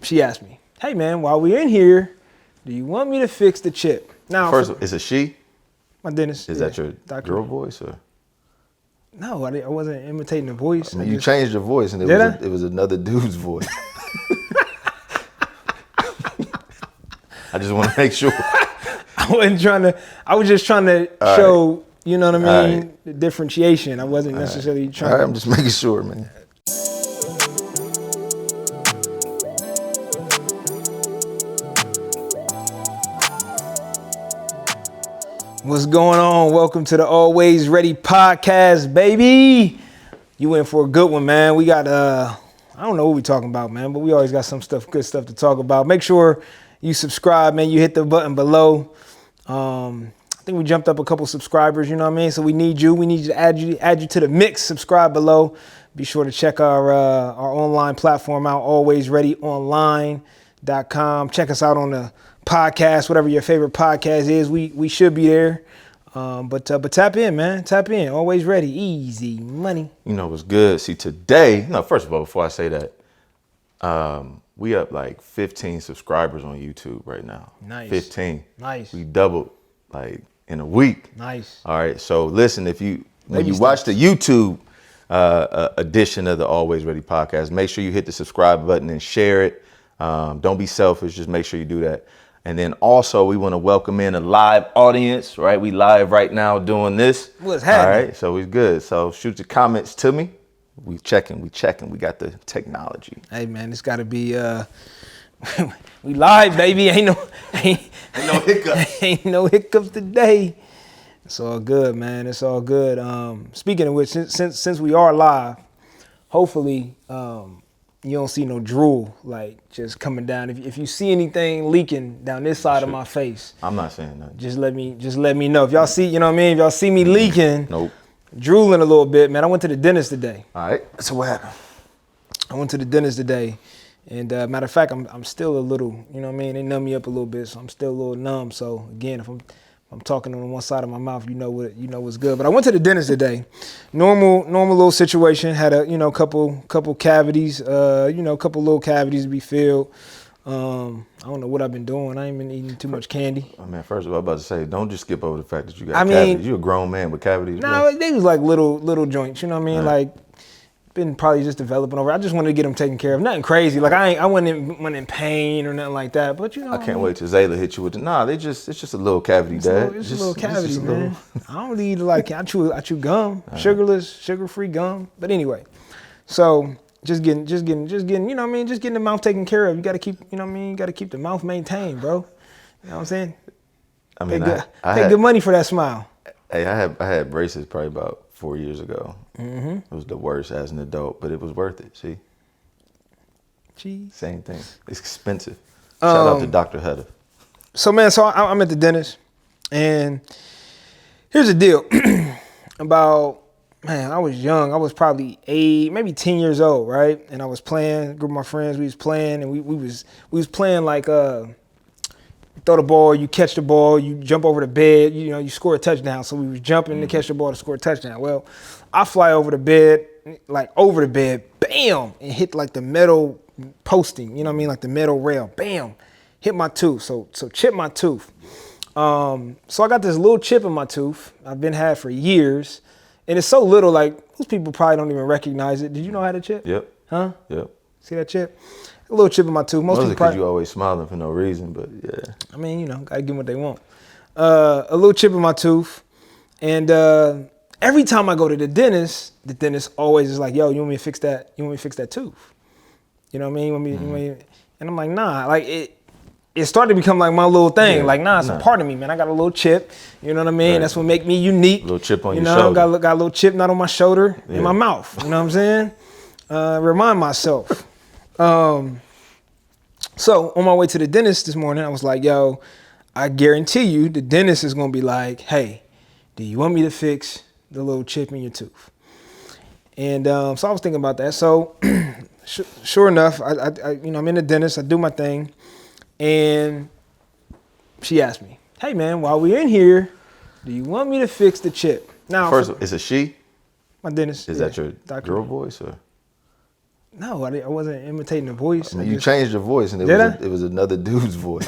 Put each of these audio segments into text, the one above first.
she asked me, hey man, while we're in here, do you want me to fix the chip? Now, first, is it she? My dentist. Is that your doctor. girl voice or? No, I wasn't imitating the voice. I mean, you changed your voice, and it was another dude's voice. I just want to make sure. I was just trying to show, you know what I mean, the differentiation. I wasn't necessarily trying. All right, I'm just making sure, man. What's going on? Welcome to the Always Ready podcast, baby. You in for a good one, man. We got I don't know what we talking about, man, but we always got some good stuff to talk about. Make sure you subscribe, man. You hit the button below. I think we jumped up a couple subscribers, you know what I mean? So we need you. We need to add you to the mix. Subscribe below. Be sure to check our online platform out, alwaysreadyonline.com. Check us out on the podcast, whatever your favorite podcast is. We should be there. But tap in, man. Tap in. Always ready. Easy money. You know what's good? See, today, first of all, before I say that, we up like 15 subscribers on YouTube right now. Nice. 15. Nice. We doubled like in a week. Nice. All right. So listen, when you watch the YouTube edition of the Always Ready podcast, make sure you hit the subscribe button and share it. Don't be selfish. Just make sure you do that. And then also we want to welcome in a live audience, right? We live right now doing this. What's happening? All right. So we good. So shoot your comments to me. We checking. We got the technology. Hey man, it's gotta be we live, baby. Ain't no hiccups. Ain't no hiccups today. It's all good, man. It's all good. Speaking of which, since we are live, hopefully you don't see no drool like just coming down. If you see anything leaking down this side of my face, I'm not saying nothing. Just let me know. If y'all see, you know what I mean? If y'all see me leaking, nope. Drooling a little bit, man. I went to the dentist today. All right. So what happened? I went to the dentist today, and matter of fact, I'm still a little, you know what I mean? They numb me up a little bit, so I'm still a little numb. So again, if I'm talking on one side of my mouth, you know what's good. But I went to the dentist today. Normal little situation. Had a couple cavities. Couple little cavities to be filled. I don't know what I've been doing. I ain't been eating too much candy. Oh, man, first of all, I'm about to say, don't just skip over the fact that you got cavities. You're a grown man with cavities. No, they was like little joints. You know what I mean? Right. Like been probably just developing over. I just wanted to get them taken care of. Nothing crazy. Like I wasn't in pain or nothing like that. But you know, I can't wait till Zayla hit you with the. It's just a little cavity, Dad. It's just a little cavity, man. I don't need I chew gum, sugarless, sugar-free gum. But anyway, so just getting, you know what I mean? Just getting the mouth taken care of. You got to keep, you know what I mean? You got to keep the mouth maintained, bro. You know what I'm saying? I mean, pay good money for that smile. Hey, I had braces probably about 4 years ago. Mm-hmm. It was the worst as an adult, but it was worth it. See? Jeez. Same thing. It's expensive. Shout out to Dr. Hutter. So, man, I'm at the dentist, and here's the deal. I was young. I was probably 8, maybe 10 years old, right? And I was playing, a group of my friends, we was playing, and we was playing like throw the ball, you catch the ball, you jump over the bed, you score a touchdown. So we was jumping to catch the ball to score a touchdown. Well, I fly over the bed, bam, and hit like the metal posting, you know what I mean? Like the metal rail, bam, hit my tooth. So chip my tooth. So I got this little chip in my tooth I've been had for years. And it's so little, like most people probably don't even recognize it. Did you know I had a chip? Yep. Huh? Yep. See that chip? A little chip in my tooth. Most people because you always smiling for no reason, but yeah. I mean, gotta give them what they want. A little chip in my tooth, and every time I go to the dentist always is like, "Yo, you want me to fix that? You want me to fix that tooth? You know what I mean? You want me?" And I'm like, "Nah." Like it started to become like my little thing. Yeah, like, it's a part of me, man. I got a little chip. You know what I mean? Right. That's what make me unique. A little chip on your shoulder. Got a little chip not on my shoulder, in my mouth. You know what I'm saying? Remind myself. So on my way to the dentist this morning, I was like, yo, I guarantee you the dentist is going to be like, hey, do you want me to fix the little chip in your tooth? And so I was thinking about that. So sure enough, I'm in the dentist. I do my thing. And she asked me, hey, man, while we're in here, do you want me to fix the chip? Now, first, is it she? My dentist. Is that your doctor. Girl voice or? No, I wasn't imitating the voice. I mean, you changed your voice, and it was another dude's voice.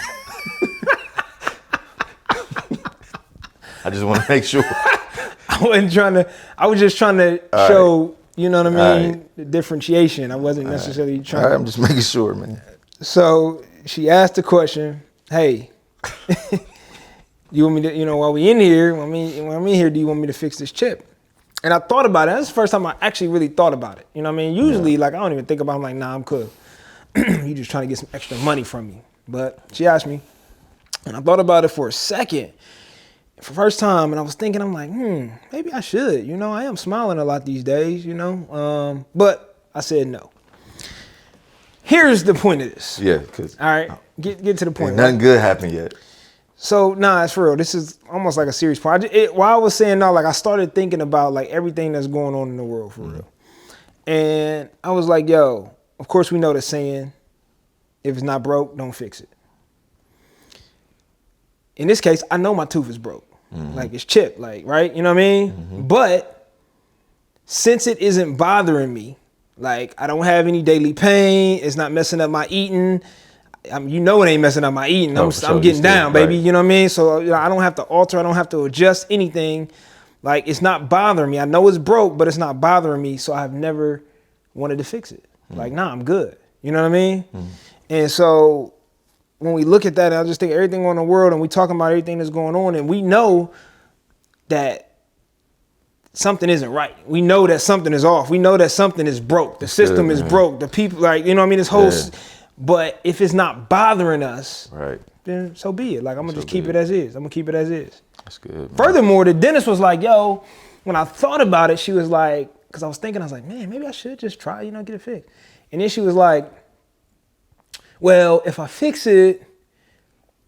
I just want to make sure. I was just trying to show, you know what I mean, the differentiation. I wasn't necessarily trying. All right, I'm just making sure, man. So she asked the question, hey, you want me to, while we in here, when I'm in here, do you want me to fix this chip? And I thought about it. That's the first time I actually really thought about it. You know what I mean? Usually, like, I don't even think about it. I'm like, nah, I'm cool. You just trying to get some extra money from me. But she asked me, and I thought about it for a second. For the first time, and I was thinking, I'm like, maybe I should. I am smiling a lot these days, but I said no. Here's the point of this. Yeah, because all right, get to the point. Nothing good happened yet. So it's for real. This is almost like a serious point. While I was saying no, like I started thinking about like everything that's going on in the world for real, and I was like, yo, of course we know the saying, if it's not broke, don't fix it. In this case, I know my tooth is broke. Like it's chipped, like, right? You know what I mean? But since it isn't bothering me, like I don't have any daily pain, it's not messing up my eating. It ain't messing up my eating. I'm getting down, baby. Right. You know what I mean? So I don't have to alter, I don't have to adjust anything. Like it's not bothering me. I know it's broke, but it's not bothering me. So I've never wanted to fix it. Like, nah, I'm good. You know what I mean? And so when we look at that, I just think everything on the world and we talking about everything that's going on and we know that something isn't right. We know that something is off. We know that something is broke. The system is broke. The people, like, you know what I mean? This whole, but if it's not bothering us, right, then so be it. Like, I'm going to just keep it as is. I'm going to keep it as is. That's good, man. Furthermore, the dentist was like, yo, when I thought about it, she was like, because I was like, man, maybe I should just try, get it fixed. And then she was like, well, if I fix it,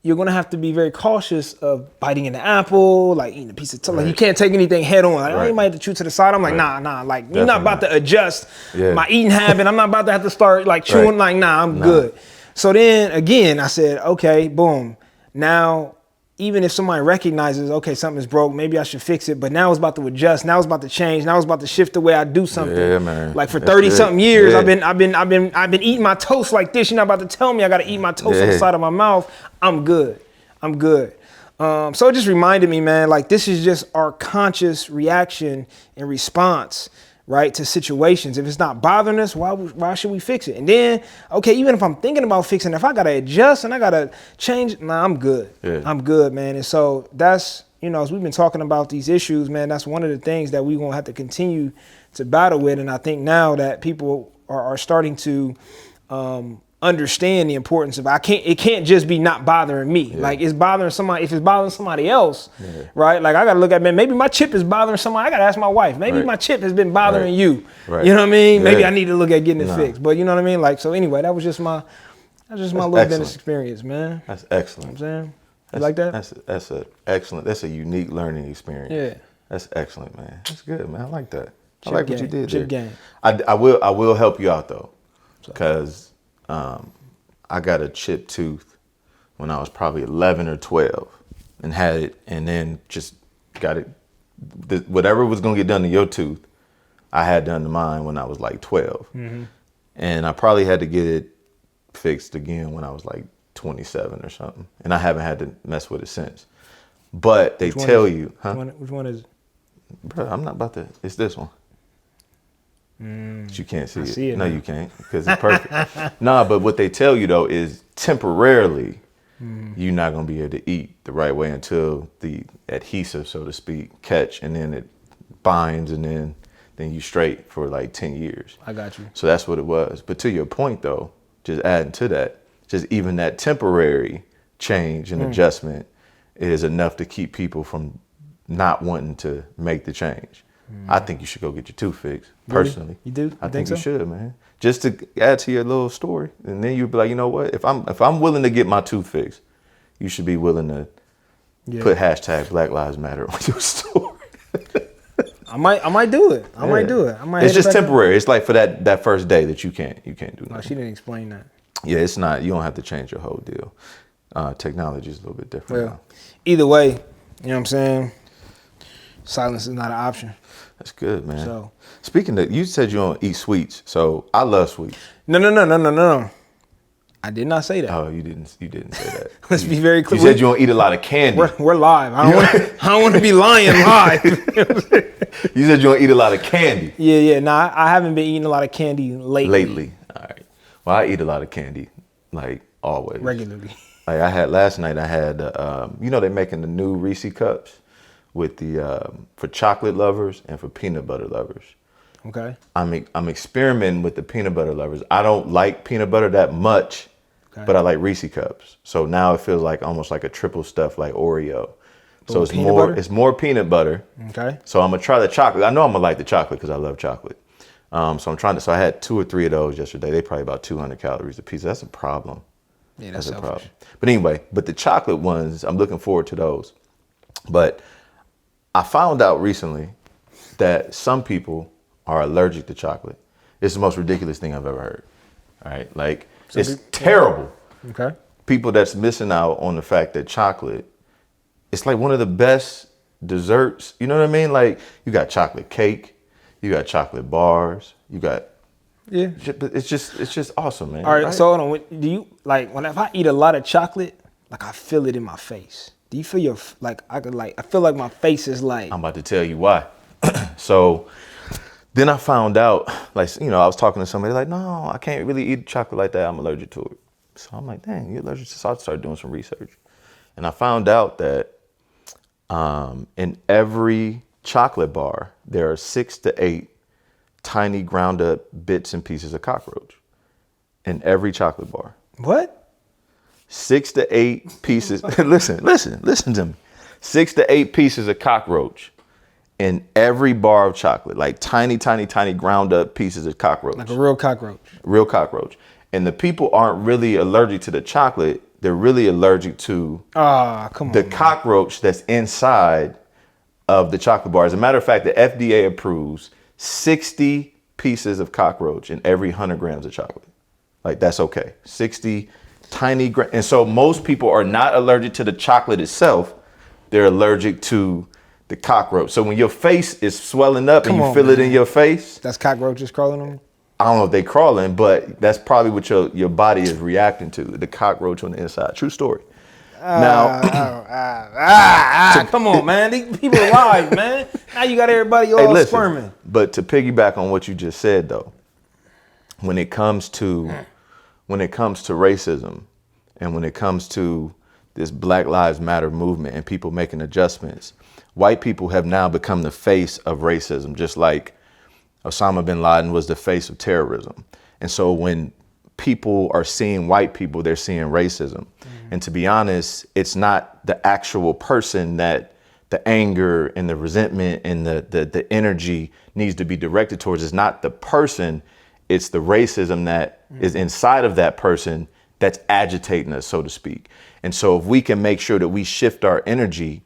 you're going to have to be very cautious of biting in the apple, like eating a piece of toast. Like you can't take anything head on. Like, you might have to chew to the side. I'm like, nah. Like you're not about to adjust my eating habit. I'm not about to have to start like chewing. Like, I'm good. So then again, I said, okay, boom. Now, even if somebody recognizes, okay, something's broke, maybe I should fix it. But now it's about to adjust. Now it's about to change. Now it's about to shift the way I do something. Yeah, man. Like for 30 something years, I've been eating my toast like this. You're not about to tell me I got to eat my toast on the side of my mouth. I'm good. So it just reminded me, man, like this is just our conscious reaction and response, right, to situations. If it's not bothering us, why should we fix it? And then, okay, even if I'm thinking about fixing it, if I got to adjust and I got to change, I'm good. Yeah. I'm good, man. And so that's, as we've been talking about these issues, man, that's one of the things that we're going to have to continue to battle with. And I think now that people are starting to understand the importance of it can't just be not bothering me. Like it's bothering somebody. If it's bothering somebody else, right? Like I gotta look at, man, maybe my chip is bothering somebody. I gotta ask my wife. Maybe my chip has been bothering you. Right. You know what I mean? Maybe I need to look at getting it fixed. But you know what I mean? Like, so anyway, that was just my little dentist experience, man. That's excellent. You know what I'm saying? You like that? That's a unique learning experience. Yeah. That's excellent, man. That's good, man. I like that. I like what you did there. Chip game. I will help you out though, because I got a chipped tooth when I was probably 11 or 12 and had it, and then just got it. Whatever was going to get done to your tooth, I had done to mine when I was like 12. And I probably had to get it fixed again when I was like 27 or something. And I haven't had to mess with it since. But they tell you, Which one is it? Bro, I'm not about to, it's this one. But you can't see it. See it no, now. You can't, because it's perfect. Nah, but what they tell you though is temporarily you're not gonna be able to eat the right way until the adhesive, so to speak, catch, and then it binds, and then you straight for like 10 years. I got you. So that's what it was. But to your point though, just adding to that, just even that temporary change and adjustment is enough to keep people from not wanting to make the change. I think you should go get your tooth fixed, personally. You do? I think you should, man. Just to add to your little story. And then you'd be like, you know what? If I'm willing to get my tooth fixed, you should be willing to put hashtag Black Lives Matter on your story. I might do it. I might do it. It's just temporary. It's like for that first day that you can't do nothing. No, she didn't explain that. Yeah, it's not. You don't have to change your whole deal. Technology is a little bit different now. Either way, you know what I'm saying? silence is not an option. That's good, man. So, speaking of, you said you don't eat sweets, so I love sweets. No. I did not say that. Oh, you didn't say that. Let's be very clear. You said you don't eat a lot of candy. We're live. I don't want to be lying live. You said you don't eat a lot of candy. Yeah. Nah, I haven't been eating a lot of candy lately. All right. Well, I eat a lot of candy, like always. Regularly. Like I had last night. I had, they're making the new Reese cups with the for chocolate lovers and for peanut butter lovers. Okay. I'm experimenting with the peanut butter lovers. I don't like peanut butter that much, but I like Reese cups. So now it feels like almost like a triple stuff like Oreo. So it's more peanut butter. Okay. So I'm gonna try the chocolate. I know I'm gonna like the chocolate because I love chocolate. So I had 2 or 3 of those yesterday. They probably about 200 calories a piece. That's a problem. Yeah, that's a problem. But anyway, the chocolate ones, I'm looking forward to those. But I found out recently that some people are allergic to chocolate. It's the most ridiculous thing I've ever heard. All right, like it's terrible. Okay. People that's missing out on the fact that chocolate, it's like one of the best desserts. You know what I mean? Like you got chocolate cake, you got chocolate bars, you got It's just awesome, man. All right. So hold on. Do you if I eat a lot of chocolate, like I feel it in my face? Do you feel I feel like my face is like. I'm about to tell you why. So then I found out, I was talking to somebody like, no, I can't really eat chocolate like that. I'm allergic to it. So I'm like, dang, you're allergic to it? So I started doing some research. And I found out that in every chocolate bar, there are 6 to 8 tiny ground up bits and pieces of cockroach in every chocolate bar. What? 6 to 8 pieces. Listen to me. 6 to 8 pieces of cockroach in every bar of chocolate, like tiny ground up pieces of cockroach. Like a real cockroach. Real cockroach. And the people aren't really allergic to the chocolate. They're really allergic to the cockroach that's inside of the chocolate bar. As a matter of fact, the FDA approves 60 pieces of cockroach in every 100 grams of chocolate. Like that's okay. 60 tiny and so most people are not allergic to the chocolate itself. They're allergic to the cockroach. So when your face is swelling up and you feel it in your face. That's cockroaches crawling on you? I don't know if they crawling, but that's probably what your body is reacting to. The cockroach on the inside. True story. Now, come on, man. These people are alive, man. Now you got everybody all squirming. But to piggyback on what you just said, though, when it comes to racism and when it comes to this Black Lives Matter movement and people making adjustments, white people have now become the face of racism, just like Osama bin Laden was the face of terrorism. And so when people are seeing white people, they're seeing racism. Mm-hmm. And to be honest, it's not the actual person that the anger and the resentment and the energy needs to be directed towards. It's not the person, it's the racism that is inside of that person that's agitating us, so to speak. And so if we can make sure that we shift our energy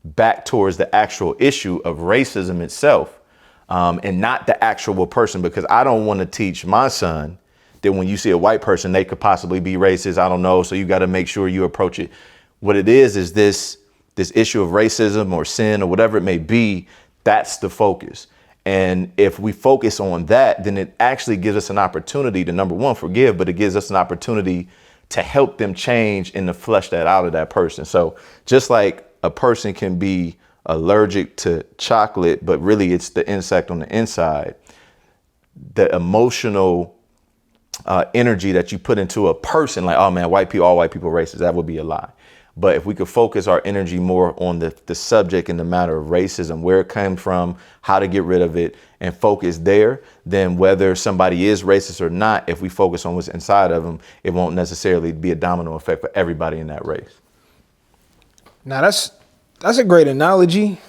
back towards the actual issue of racism itself, and not the actual person, because I don't want to teach my son that when you see a white person, they could possibly be racist. I don't know. So you got to make sure you approach it. What it is this issue of racism or sin or whatever it may be. That's the focus. And if we focus on that, then it actually gives us an opportunity to, number one, forgive, but it gives us an opportunity to help them change and to flush that out of that person. So just like a person can be allergic to chocolate, but really it's the insect on the inside, the emotional energy that you put into a person, like, oh man, all white people are racist, that would be a lie. But if we could focus our energy more on the subject and the matter of racism, where it came from, how to get rid of it, and focus there, then whether somebody is racist or not, if we focus on what's inside of them, it won't necessarily be a domino effect for everybody in that race. Now that's a great analogy,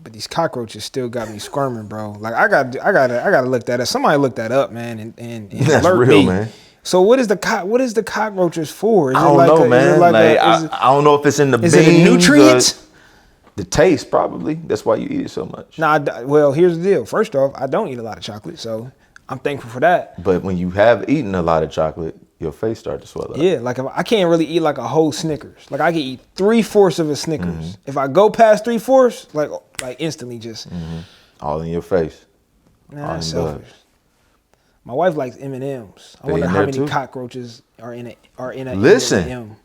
but these cockroaches still got me squirming, bro. Like I gotta look that up. Somebody look that up, man, and that's alert real, me. Man. So what is the cockroaches for? I don't know, man. I don't know if it's in the beans. Is it a nutrient? The taste, probably. That's why you eat it so much. Well, here's the deal. First off, I don't eat a lot of chocolate, so I'm thankful for that. But when you have eaten a lot of chocolate, your face start to swell up. Yeah, like if I can't really eat like a whole Snickers. Like I can eat 3/4 of a Snickers. If I go past 3/4, like instantly just All in your face. Nah, that's selfish. My wife likes M&Ms. I They wonder in how there many too? cockroaches are in a Listen. M&M.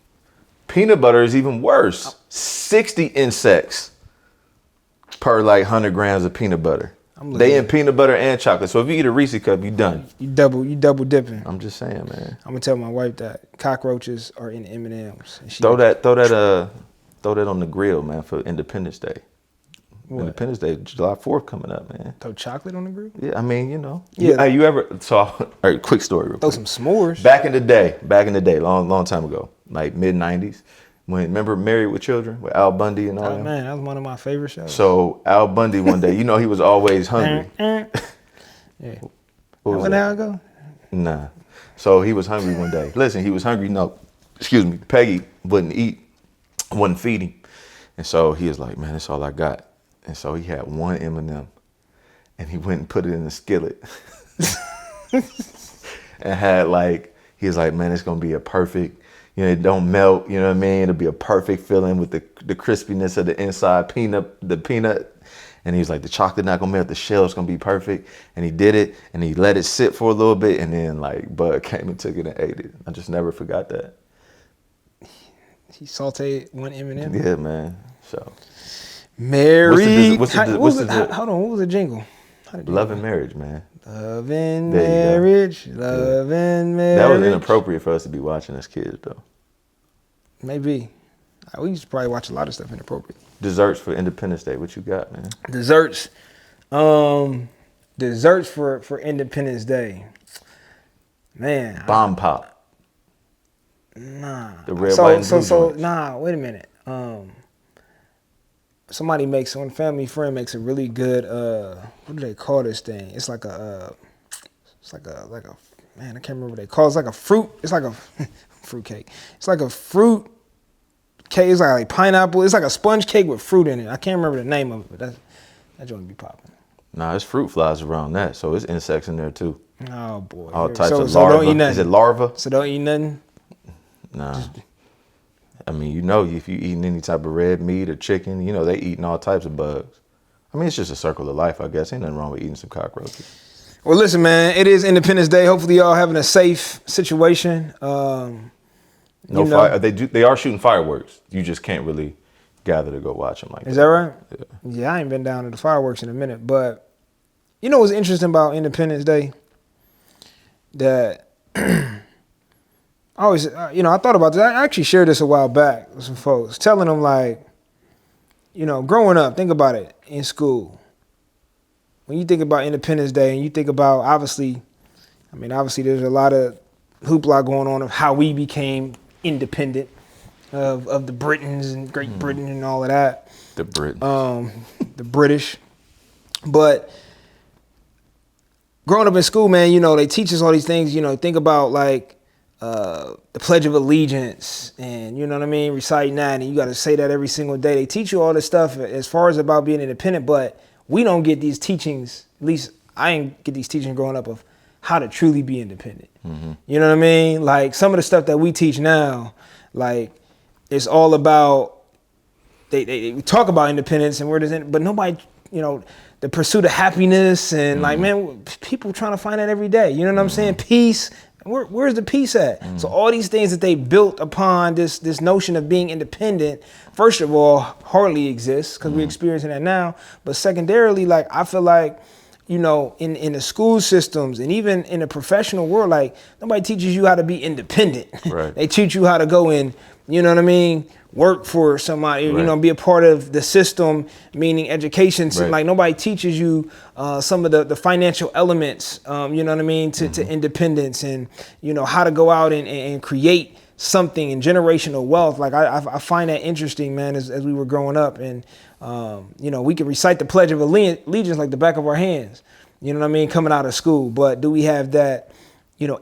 Peanut butter is even worse. 60 insects per like 100 grams of peanut butter. They in peanut butter and chocolate. So if you eat a Reese cup, you done. You double dipping. I'm just saying, man. I'm gonna tell my wife that cockroaches are in M&Ms. And Throw that on the grill, man, for Independence Day. What? Independence Day, July 4th coming up, man. Throw chocolate on the grill? Yeah, I mean, you know. Yeah. You ever saw? All right, quick story, real Throw quick. some s'mores. Back in the day, long time ago, like mid '90s, when remember Married with Children with Al Bundy and all Oh that. man, that was one of my favorite shows. So Al Bundy one day, you know, he was always hungry. Yeah. What was How that? it go? Nah. So he was hungry one day. Listen, he was hungry. No, excuse me. Peggy wouldn't eat, wouldn't feed him, and so he was like, "Man, that's all I got." And so he had one M&M, and he went and put it in the skillet, and had like he was like, "Man, it's gonna be a perfect." You know, it don't melt, you know what I mean? It'll be a perfect filling with the crispiness of the inside the peanut. And he was like, the chocolate not gonna melt, the shell's gonna be perfect. And he did it, and he let it sit for a little bit, and then like Bud came and took it and ate it. I just never forgot that. He sauteed one M&M. Yeah, man. So Married. Hold on, what was the jingle? Love and Marriage, man. Love and There you go. marriage. Love and marriage. That was inappropriate for us to be watching as kids, though. Maybe. We used to probably watch a lot of stuff inappropriate. Desserts for Independence Day. What you got, man? Desserts. Desserts for Independence Day. Man. Bomb pop. Nah. The red, white, and blue joints. Nah, wait a minute. One family friend makes a really good what do they call this thing? It's like a man, I can't remember what they call it. It's like a fruit. It's like a fruit cake. It's like a fruit cake. It's like pineapple. It's like a sponge cake with fruit in it. I can't remember the name of it, but that joint be popping. Nah, there's fruit flies around that, so it's insects in there too. Oh boy. All types of so larvae. Don't eat nothing. Is it larva? So don't eat nothing? Nah. I mean, you know, if you eating any type of red meat or chicken, you know, they eating all types of bugs. I mean, it's just a circle of life, I guess. Ain't nothing wrong with eating some cockroaches. Well, listen, man, it is Independence Day. Hopefully y'all having a safe situation. No fire. They are shooting fireworks. You just can't really gather to go watch them like that. Is that right? Yeah. Yeah, I ain't been down to the fireworks in a minute. But you know what's interesting about Independence Day? That I always, I thought about this. I actually shared this a while back with some folks, telling them like, growing up, think about it in school. When you think about Independence Day and you think about, obviously there's a lot of hoopla going on of how we became independent of the Britons and Great Britain and all of that. The Britons. The British. But growing up in school, man, they teach us all these things. Think about like the Pledge of Allegiance and, you know what I mean, reciting that, and you got to say that every single day. They teach you all this stuff as far as about being independent, but we don't get these teachings, at least I didn't get these teachings growing up, of how to truly be independent. Mm-hmm. You know what I mean? Like some of the stuff that we teach now, like it's all about, they talk about independence and where does it, but nobody, the pursuit of happiness and like, man, people trying to find that every day. You know what I'm saying? Peace. Where's the peace at? So all these things that they built upon this notion of being independent, first of all, hardly exists because we're experiencing that now. But secondarily, like I feel like, in the school systems and even in the professional world, like nobody teaches you how to be independent. Right. They teach you how to go in, you know what I mean? Work for somebody, right. Be a part of the system, meaning education. Right. Like nobody teaches you some of the financial elements, you know what I mean, to independence and, how to go out and create something in generational wealth. Like I find that interesting, man, as we were growing up. And, we could recite the Pledge of Allegiance like the back of our hands, you know what I mean, coming out of school. But do we have that,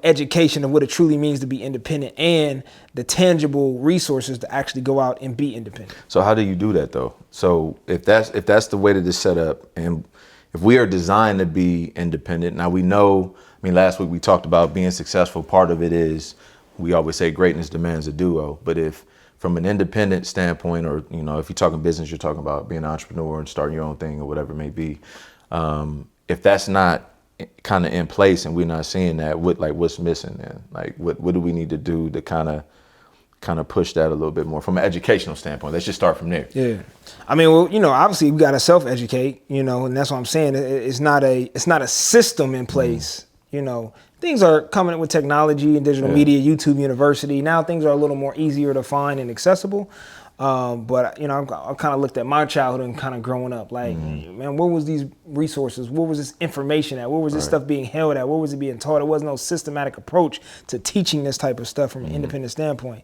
education of what it truly means to be independent and the tangible resources to actually go out and be independent? So how do you do that though? So if that's the way that it's set up, and if we are designed to be independent, now we know, last week we talked about being successful. Part of it is we always say greatness demands a duo. But if from an independent standpoint, or, you know, if you're talking business, you're talking about being an entrepreneur and starting your own thing or whatever it may be. If that's not kind of in place and we're not seeing that, what's missing then? Like, what do we need to do to kind of push that a little bit more from an educational standpoint? Let's just start from there. Yeah. I mean, well, you know, obviously we got to self-educate, you know, and that's what I'm saying. It's not a system in place. You know, things are coming with technology and digital media, YouTube University. Now things are a little more easier to find and accessible. But, you know, I kind of looked at my childhood and kind of growing up like, man, where was these resources? Where was this information at? Where was this stuff being held at? Where was it being taught? There was no systematic approach to teaching this type of stuff from an independent standpoint.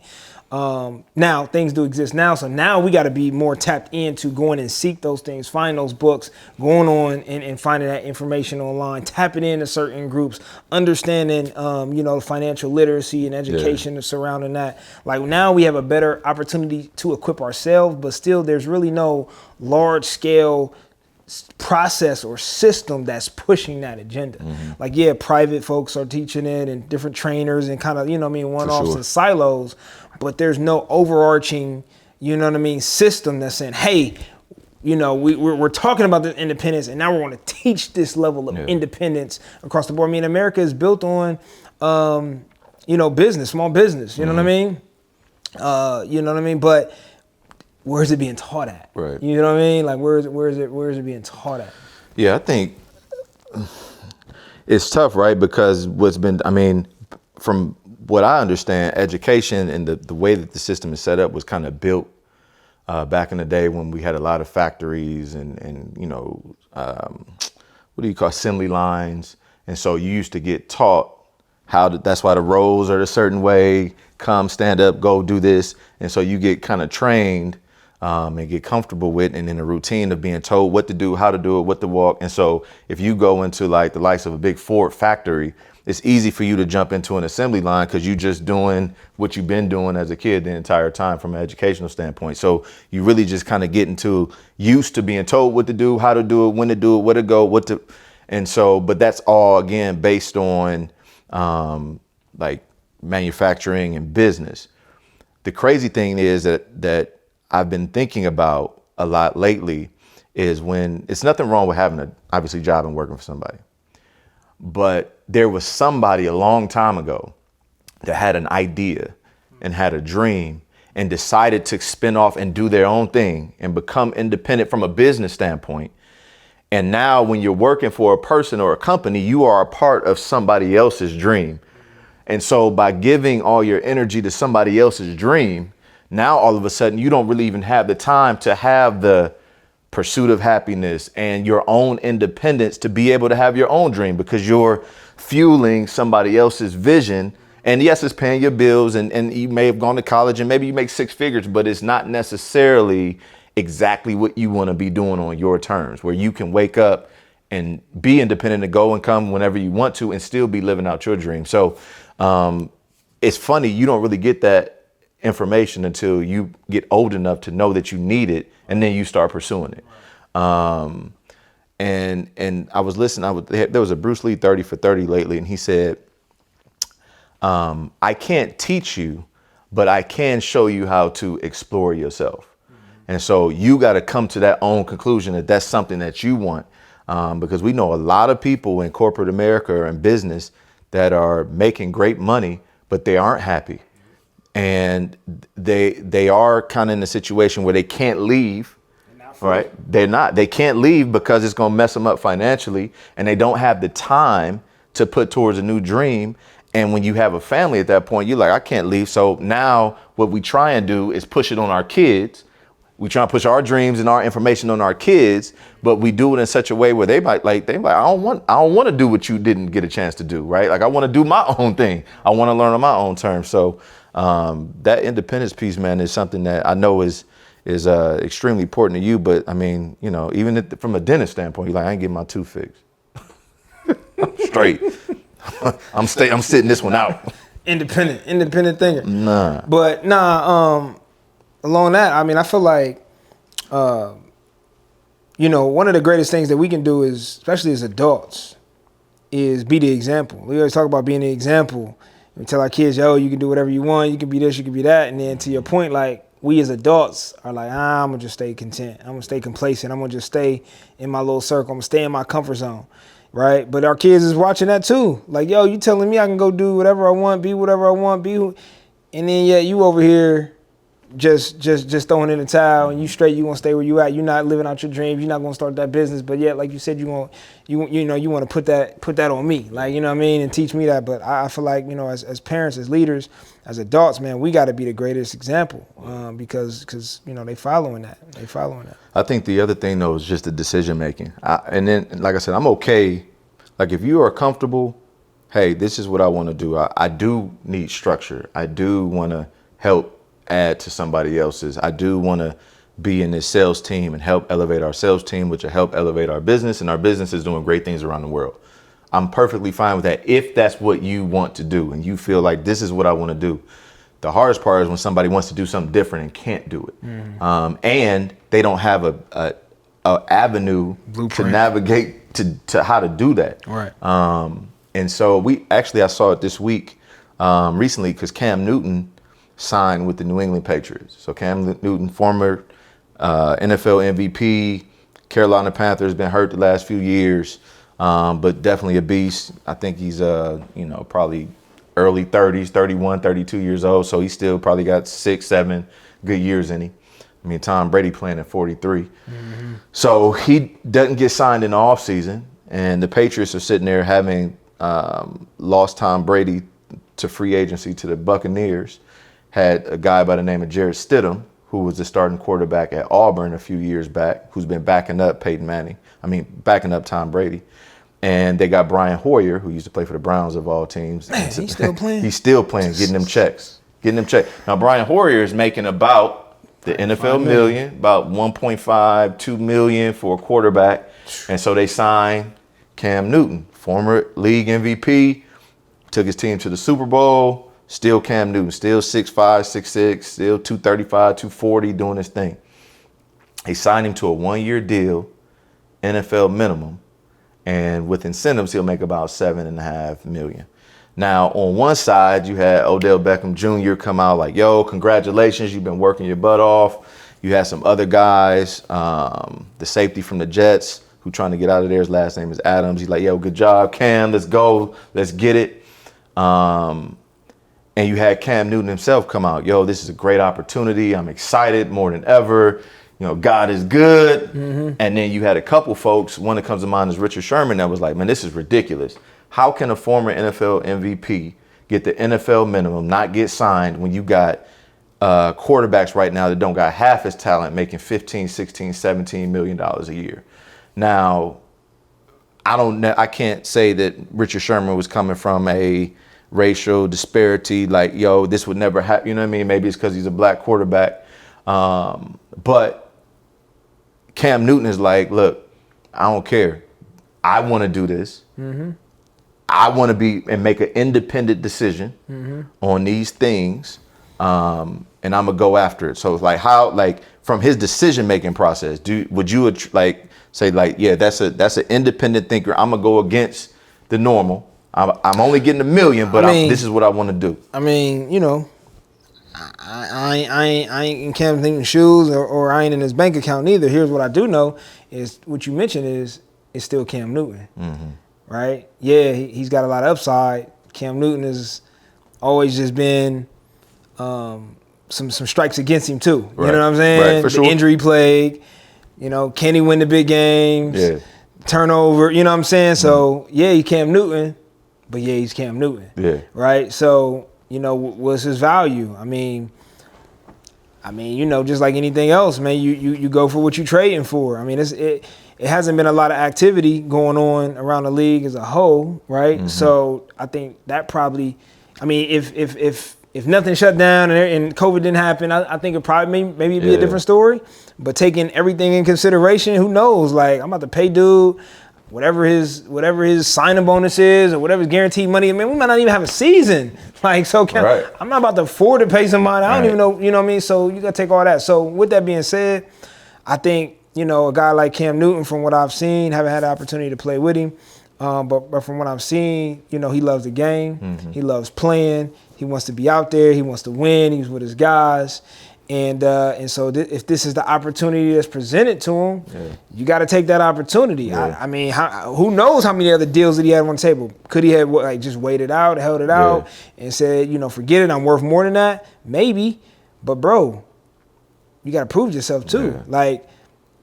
Now things do exist now. So now we got to be more tapped into going and seek those things, find those books, going on and finding that information online, tapping into certain groups, understanding, you know, financial literacy and education surrounding that. Like now we have a better opportunity to equip ourselves, but still there's really no large scale process or system that's pushing that agenda. Like, yeah, private folks are teaching it and different trainers and kind of, you know what I mean, one-offs and silos, but there's no overarching, you know what I mean, system that's saying, hey, you know, we're talking about the independence and now we're going to teach this level of independence across the board. I mean, America is built on, you know, business, small business, you know what I mean? You know what I mean? But where's it being taught at? Right. You know what I mean? Like where is it being taught at? Yeah, I think it's tough, right? Because from what I understand, education and the way that the system is set up was kind of built back in the day when we had a lot of factories and you know, what do you call assembly lines? And so you used to get taught that's why the roles are a certain way, come, stand up, go do this. And so you get kind of trained and get comfortable with and in a routine of being told what to do, how to do it, what to walk. And so if you go into like the likes of a big Ford factory, it's easy for you to jump into an assembly line because you're just doing what you've been doing as a kid the entire time from an educational standpoint. So you really just kind of get used to being told what to do, how to do it, when to do it, where to go, and so, but that's all again based on like manufacturing and business. The crazy thing is that I've been thinking about a lot lately is when it's nothing wrong with having a obviously job and working for somebody, but there was somebody a long time ago that had an idea and had a dream and decided to spin off and do their own thing and become independent from a business standpoint. And now when you're working for a person or a company, you are a part of somebody else's dream. And so by giving all your energy to somebody else's dream, now all of a sudden you don't really even have the time to have the pursuit of happiness and your own independence to be able to have your own dream because you're fueling somebody else's vision. And yes, it's paying your bills and you may have gone to college and maybe you make six figures, but it's not necessarily exactly what you want to be doing on your terms, where you can wake up and be independent and go and come whenever you want to and still be living out your dream. So it's funny, you don't really get that information until you get old enough to know that you need it, and then you start pursuing it. And I was listening, there was a Bruce Lee 30 for 30 lately, and he said, I can't teach you, but I can show you how to explore yourself. And so you got to come to that own conclusion that that's something that you want. Because we know a lot of people in corporate America and business that are making great money, but they aren't happy. And they are kind of in a situation where they can't leave, right? They can't leave because it's going to mess them up financially, and they don't have the time to put towards a new dream. And when you have a family at that point, you're like, I can't leave. So now what we try and do is push it on our kids. We try to push our dreams and our information on our kids, but we do it in such a way where they might I don't want to do what you didn't get a chance to do, right? Like I want to do my own thing. I want to learn on my own terms. So that independence piece, man, is something that I know is extremely important to you. But I mean, you know, even from a dentist standpoint, you're like, I ain't getting my tooth fixed. Straight. I'm sitting this one out. Independent thinker. Nah. But along that, I mean, I feel like, you know, one of the greatest things that we can do is, especially as adults, is be the example. We always talk about being the example. We tell our kids, yo, you can do whatever you want. You can be this, you can be that. And then to your point, like, we as adults are like, I'm going to just stay content. I'm going to stay complacent. I'm going to just stay in my little circle. I'm going to stay in my comfort zone, right? But our kids is watching that too. Like, yo, you telling me I can go do whatever I want, be whatever I want, be who. And then, yeah, you over here just throwing in the towel, and you straight, you gonna stay where you at. You're not living out your dreams. You're not gonna start that business. But yet, like you said, you want to put that on me, like, you know what I mean, and teach me that. But I feel like, you know, as parents, as leaders, as adults, man, we got to be the greatest example, because you know they following that. I think the other thing though is just the decision making. And then, like I said, I'm okay. Like if you are comfortable, hey, this is what I want to do. I do need structure. I do want to help add to somebody else's. I do want to be in this sales team and help elevate our sales team, which will help elevate our business, and our business is doing great things around the world. I'm perfectly fine with that if that's what you want to do and you feel like this is what I want to do. The hardest part is when somebody wants to do something different and can't do it. And they don't have a avenue Blueprint to navigate to how to do that. Right. And so I saw it this week recently because Cam Newton signed with the New England Patriots. So Cam Newton, former NFL MVP, Carolina Panthers, been hurt the last few years, but definitely a beast. I think he's probably early 30s, 31, 32 years old. So he still probably got 6, 7 good years in him. I mean, Tom Brady playing at 43. So he doesn't get signed in the offseason, and the Patriots are sitting there having lost Tom Brady to free agency to the Buccaneers. Had a guy by the name of Jarrett Stidham, who was the starting quarterback at Auburn a few years back, who's been backing up backing up Tom Brady. And they got Brian Hoyer, who used to play for the Browns of all teams. Man, he's still playing? He's still playing, getting them checks. Now, Brian Hoyer is making about the NFL million, about 1.5, 2 million for a quarterback. And so they signed Cam Newton, former league MVP, took his team to the Super Bowl. Still Cam Newton, still 6'5", 6'6", still 235, 240, doing his thing. They signed him to a 1-year deal, NFL minimum, and with incentives, he'll make about $7.5 million. Now, on one side, you had Odell Beckham Jr. come out like, yo, congratulations, you've been working your butt off. You had some other guys, the safety from the Jets, who trying to get out of there. His last name is Adams. He's like, yo, good job, Cam, let's go, let's get it. And you had Cam Newton himself come out, yo, this is a great opportunity. I'm excited more than ever. You know, God is good. And then you had a couple folks, one that comes to mind is Richard Sherman, that was like, man, this is ridiculous. How can a former NFL MVP get the NFL minimum, not get signed when you got quarterbacks right now that don't got half his talent making $15, $16, $17 million a year? Now, I can't say that Richard Sherman was coming from a racial disparity, like, yo, this would never happen, you know what I mean? Maybe it's because he's a black quarterback. But Cam Newton is like, look, I don't care. I want to do this. I want to be and make an independent decision on these things. And I'm gonna go after it. So it's like, how, like, from his decision-making process, would you like say like, yeah, that's an independent thinker. I'm gonna go against the normal. I'm only getting $1 million, but this is what I want to do. I mean, you know, I ain't in Cam Newton's shoes, or I ain't in his bank account neither. Here's what I do know is what you mentioned is still Cam Newton, right? Yeah, he's got a lot of upside. Cam Newton has always just been some strikes against him too. You know what I'm saying? Right, for sure. The injury plague. You know, can he win the big games? Yeah. Turnover. You know what I'm saying? So yeah, he's Cam Newton. But yeah, he's Cam Newton. Yeah. Right. So, you know, what's his value? I mean, you know, just like anything else, man, you go for what you're trading for. I mean, it hasn't been a lot of activity going on around the league as a whole, right? So I think that probably, I mean, if nothing shut down and COVID didn't happen, I think it probably maybe be a different story. But taking everything in consideration, who knows? Like, I'm about to pay dude whatever his signing bonus is or whatever his guaranteed money. I mean, we might not even have a season. Like, so I'm not about to afford to pay somebody. I don't even know, you know what I mean? So you got to take all that. So with that being said, I think, you know, a guy like Cam Newton, from what I've seen, haven't had the opportunity to play with him, But from what I'm seeing, you know, he loves the game. Mm-hmm. He loves playing. He wants to be out there. He wants to win. He's with his guys. And so if this is the opportunity that's presented to him, you got to take that opportunity. Yeah. I mean, who knows how many other deals that he had on the table? Could he have like just waited out, held it out, and said, you know, forget it, I'm worth more than that? Maybe. But, bro, you got to prove yourself too. Yeah. Like,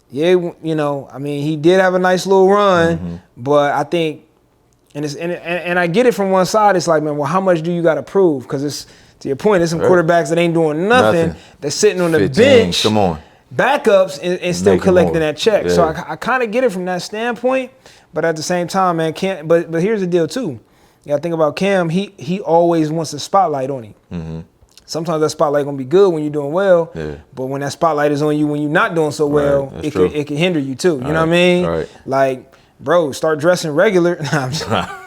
you know, I mean, he did have a nice little run, but I think, and I get it from one side. It's like, man, well, how much do you got to prove? Because it's, to your point, there's some quarterbacks that ain't doing nothing. That's sitting on the 15, bench, come on, backups, and still collecting that check. Yeah. So I kind of get it from that standpoint. But at the same time, man, but here's the deal too. You got to think about Cam. He always wants the spotlight on him. Mm-hmm. Sometimes that spotlight gonna be good when you're doing well, but when that spotlight is on you when you're not doing so well, it can hinder you too. You know what I mean? Right. Like, bro, start dressing regular. Nah,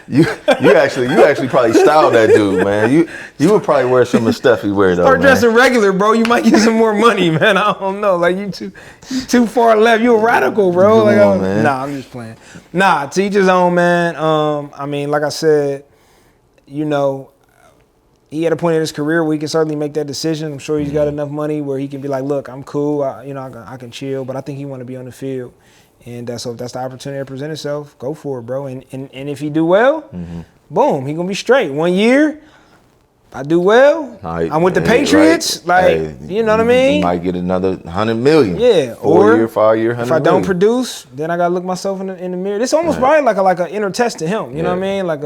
you actually probably styled that dude, man. You would probably wear some of the stuff he wears though. Start dressing regular, bro. You might get some more money, man. I don't know. Like you too far left. You a radical, bro. Come on, man. Nah, I'm just playing. Nah, to each his own, man. I mean, like I said, you know, he had a point in his career where he can certainly make that decision. I'm sure he's got enough money where he can be like, look, I'm cool. I can chill, but I think he want to be on the field. And so if that's the opportunity to present itself, go for it, bro. And if he do well, boom, he going to be straight. 1 year, I do well. I'm with the Patriots. Right. Like, you know what I mean? You might get another $100 million. Yeah. 4-year, 5-year, $100 if I don't produce, then I got to look myself in the mirror. This almost probably like an inner test to him. You know what I mean? Like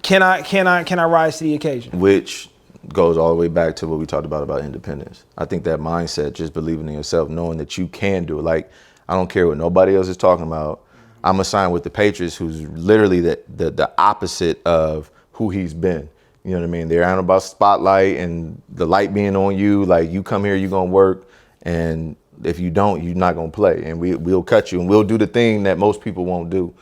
can I rise to the occasion? Which goes all the way back to what we talked about independence. I think that mindset, just believing in yourself, knowing that you can do it. Like, I don't care what nobody else is talking about. I'm assigned with the Patriots, who's literally the opposite of who he's been. You know what I mean? They're on about spotlight and the light being on you. Like, you come here, you're going to work. And if you don't, you're not going to play. And we'll cut you and we'll do the thing that most people won't do.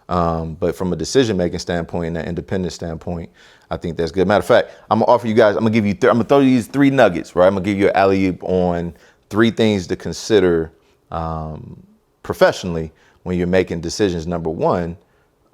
But from a decision-making standpoint and an independent standpoint, I think that's good. Matter of fact, I'm going to offer you guys, I'm going to give you, I'm going to throw you these 3 nuggets, right? I'm going to give you an alley-oop on 3 things to consider professionally when you're making decisions. Number 1,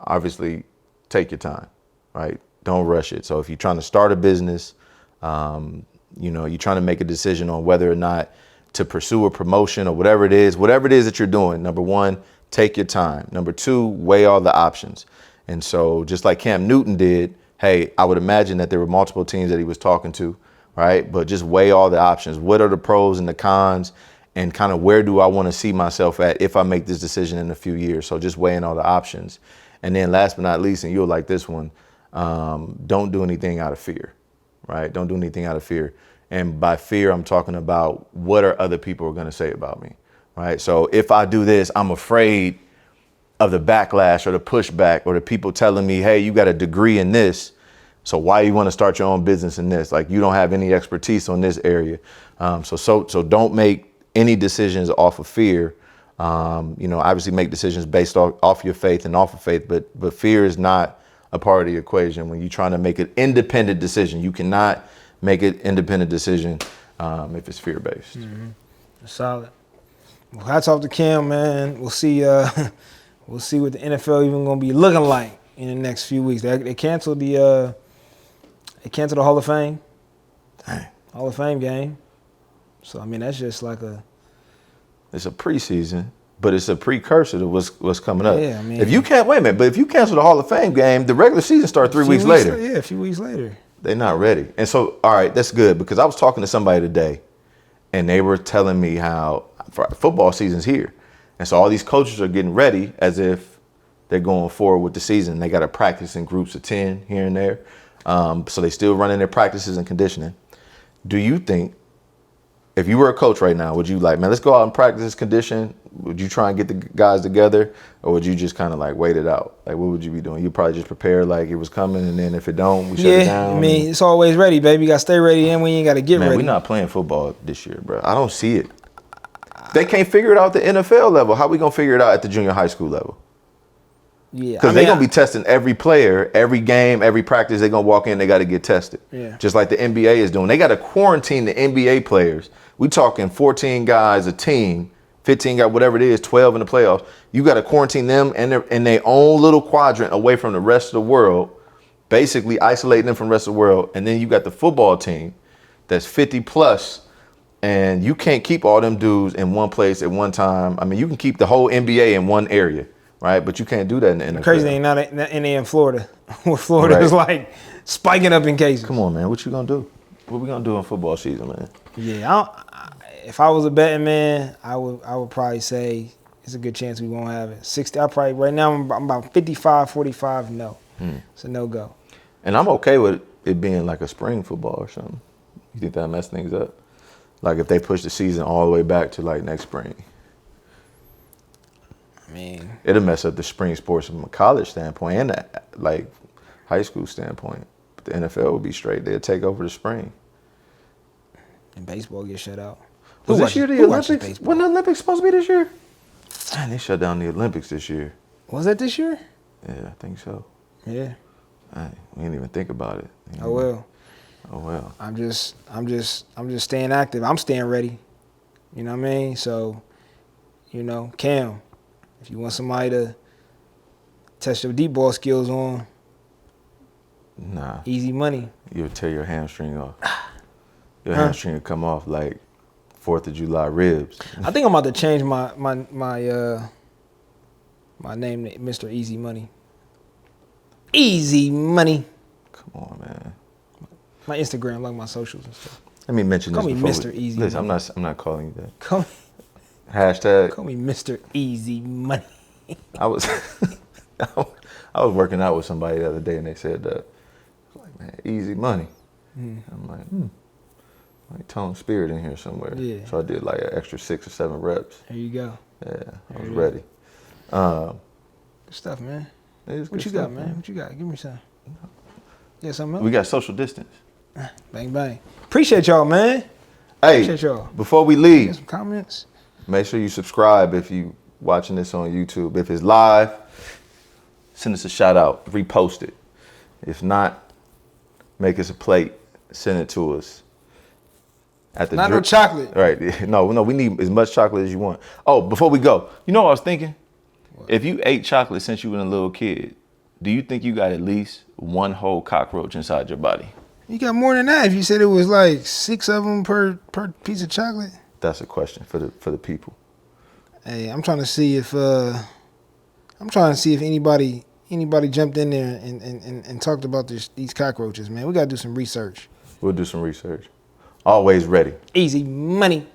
obviously, take your time, right? Don't rush it. So if you're trying to start a business, you know, you're trying to make a decision on whether or not to pursue a promotion or whatever it is that you're doing. Number 1, take your time. Number 2, weigh all the options. And so just like Cam Newton did, hey, I would imagine that there were multiple teams that he was talking to, right? But just weigh all the options. What are the pros and the cons? And kind of where do I want to see myself at if I make this decision in a few years? So just weighing all the options. And then last but not least, and you'll like this one, don't do anything out of fear, right? Don't do anything out of fear. And by fear, I'm talking about what are other people going to say about me, right? So if I do this, I'm afraid of the backlash or the pushback or the people telling me, hey, you got a degree in this, so why you want to start your own business in this? Like, you don't have any expertise on this area. So don't make any decisions off of fear. You know, obviously make decisions based off your faith and off of faith, but fear is not a part of the equation when you're trying to make an independent decision. You cannot make an independent decision if it's fear-based. Mm-hmm. Solid. Well, hats off to Cam, man. We'll see what the NFL even gonna be looking like in the next few weeks. They canceled the Hall of Fame. Dang. Hall of Fame game. So I mean, that's just like it's a preseason, but it's a precursor to what's coming up. Yeah, I mean, if you cancel the Hall of Fame game, the regular season starts 3 weeks later. A few weeks later. They're not ready. And so, all right, that's good, because I was talking to somebody today and they were telling me how football season's here. And so all these coaches are getting ready as if they're going forward with the season. They got to practice in groups of 10 here and there. So they still running their practices and conditioning. Do you think, if you were a coach right now, would you like, man, let's go out and practice this condition? Would you try and get the guys together, or would you just kind of like wait it out? Like, what would you be doing? You probably just prepare like it was coming, and then if it don't, we shut it down. I mean, it's always ready, baby. You got to stay ready, and we ain't got to get ready. We're not playing football this year, bro. I don't see it. They can't figure it out at the NFL level. How we going to figure it out at the junior high school level? Yeah, because they're going to be testing every player, every game, every practice. They're going to walk in, they got to get tested. Yeah. Just like the NBA is doing. They got to quarantine the NBA players. We talking 14 guys a team, 15 got whatever it is, 12 in the playoffs. You got to quarantine them and in their own little quadrant away from the rest of the world, basically isolating them from the rest of the world. And then you got the football team that's 50 plus, and you can't keep all them dudes in one place at one time. I mean, you can keep the whole NBA in one area, right? But you can't do that in the NFL. Crazy thing, not in Florida, where Florida is like spiking up in cases. Come on, man. What you gonna do? What we gonna do in football season, man? Yeah, if I was a betting man, I would probably say it's a good chance we won't have it. 60. I probably right now I'm about 55-45. No, it's a no go. And I'm okay with it being like a spring football or something. You think that mess things up? Like if they push the season all the way back to like next spring. I mean, it'll mess up the spring sports from a college standpoint and that, like high school standpoint. But the NFL will be straight. They'll take over the spring. And baseball get shut out. Was this year the Olympics? Wasn't the Olympics supposed to be this year? Man, they shut down the Olympics this year. Was that this year? Yeah, I think so. Yeah. We didn't even think about it. Oh well. Oh well. I'm just staying active. I'm staying ready. You know what I mean? So, you know, Cam, if you want somebody to test your deep ball skills on, nah. Easy money. You'll tear your hamstring off. Your hamstring will come off like 4th of July ribs. I think I'm about to change my name to Mr. Easy Money. Easy Money. Come on, man. My Instagram, like my socials and stuff. Let me mention Call this. me Before Mr. Easy Listen, Money. I'm not calling you that. Call Hashtag. me Mr. Easy Money. I was working out with somebody the other day and they said that. I was like, man, easy money. I'm like, tone spirit in here somewhere. Yeah. So I did like an extra 6 or 7 reps. There you go. Yeah, I was ready. Good stuff, man. What you got, man? What you got? Give me some. Yeah, something else? We got social distance. Bang, bang. Appreciate y'all, man. Hey, Appreciate y'all. before we leave, Some comments. make sure you subscribe if you watching this on YouTube. If it's live, send us a shout out, repost it. If not, make us a plate, send it to us. At the Not no chocolate. Right. No, we need as much chocolate as you want. Oh, before we go, you know what I was thinking? What? If you ate chocolate since you were a little kid, do you think you got at least one whole cockroach inside your body? You got more than that. If you said it was like 6 of them per piece of chocolate. That's a question for the people. Hey, I'm trying to see if anybody jumped in there and talked about these cockroaches, man. We gotta do some research. We'll do some research. Always ready. Easy money.